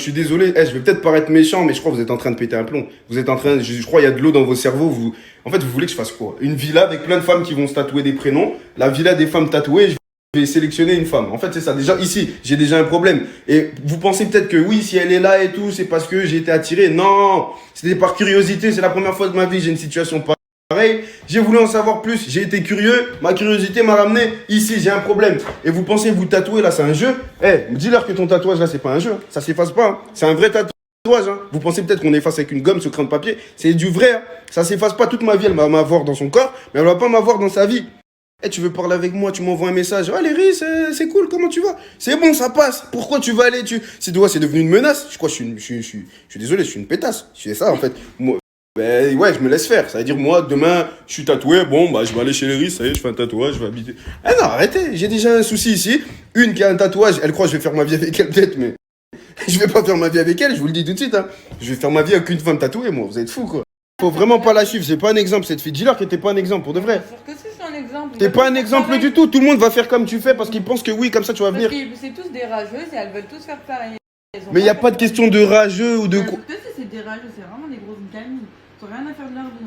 Je suis désolé, je vais peut-être paraître méchant, mais je crois que vous êtes en train de péter un plomb. Vous êtes en train, je crois qu'il y a de l'eau dans vos cerveaux. En fait, vous voulez que je fasse quoi? Une villa avec plein de femmes qui vont se tatouer des prénoms. La villa des femmes tatouées, je vais sélectionner une femme. En fait, c'est ça. Déjà, ici, j'ai déjà un problème. Et vous pensez peut-être que oui, si elle est là et tout, c'est parce que j'ai été attiré. Non, c'était par curiosité. C'est la première fois de ma vie, j'ai une situation pareille. J'ai voulu en savoir plus. J'ai été curieux. Ma curiosité m'a ramené ici. J'ai un problème. Et vous pensez vous tatouer là, c'est un jeu? Dis-leur que ton tatouage là, c'est pas un jeu. Ça s'efface pas. Hein. C'est un vrai tatouage. Hein. Vous pensez peut-être qu'on efface avec une gomme sur crayon de papier. C'est du vrai. Hein. Ça s'efface pas. Toute ma vie, elle va m'avoir dans son corps, mais elle va pas m'avoir dans sa vie. Tu veux parler avec moi, tu m'envoies un message. Ah, Léry, c'est cool, comment tu vas? C'est bon, ça passe. Pourquoi tu vas aller? C'est devenu une menace. Je crois que je suis désolé, je suis une pétasse. C'est ça, en fait. Moi, ben ouais, je me laisse faire. Ça veut dire, moi, demain, je suis tatoué. Bon, bah, je vais aller chez Léry, ça y est, je fais un tatouage, je vais habiter. Ah non, arrêtez, j'ai déjà un souci ici. Une qui a un tatouage, elle croit que je vais faire ma vie avec elle, peut-être, mais je vais pas faire ma vie avec elle, je vous le dis tout de suite. Hein. Je vais faire ma vie avec une femme tatouée, moi. Vous êtes fous, quoi. Faut vraiment pas la suivre, c'est pas un exemple. Cette fille, dis-leur que t'es pas un exemple, pour de vrai. Sûr que c'est un exemple. T'es pas un exemple du tout. Tout le monde va faire comme tu fais parce qu'ils pensent que oui, comme ça tu vas venir. Parce que c'est tous des rageuses et elles veulent tous faire pareil. Mais il n'y a pas de question de rageux ou de quoi. C'est des rageux, c'est vraiment des grosses gamines. Ils ont rien à faire de leur vie.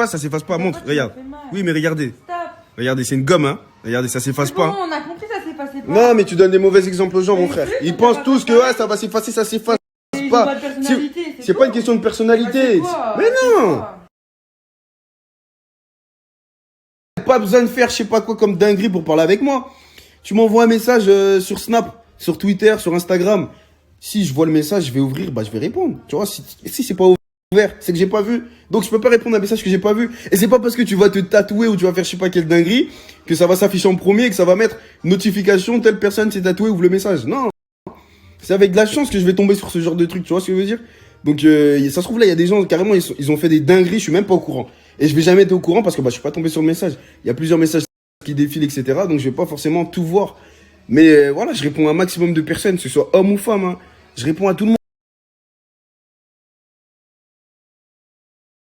Ça s'efface pas. Montre, regarde. Oui, mais regardez. Stop. Regardez, c'est une gomme, hein. Regardez, ça s'efface pas. Bon, on a compris, ça s'efface pas. Non, mais tu donnes des mauvais exemples aux gens, mon frère. Ils pensent tous que ça va s'effacer, ça s'efface pas. C'est pas une question de personnalité. Mais non. Pas besoin de faire je sais pas quoi comme dinguerie pour parler avec moi. Tu m'envoies un message sur Snap, sur Twitter, sur Instagram. Si je vois le message, je vais ouvrir, bah je vais répondre. Tu vois, si c'est pas ouvert, c'est que j'ai pas vu. Donc je peux pas répondre à un message que j'ai pas vu. Et c'est pas parce que tu vas te tatouer ou tu vas faire je sais pas quelle dinguerie que ça va s'afficher en premier et que ça va mettre notification, telle personne s'est tatouée, ouvre le message. Non. C'est avec de la chance que je vais tomber sur ce genre de truc, tu vois ce que je veux dire? Donc ça se trouve là, il y a des gens, carrément, ils ont fait des dingueries, je suis même pas au courant. Et je vais jamais être au courant parce que bah, je suis pas tombé sur le message. Il y a plusieurs messages qui défilent, etc. Donc je vais pas forcément tout voir. Mais voilà, je réponds à un maximum de personnes, que ce soit homme ou femme. Hein. Je réponds à tout le monde.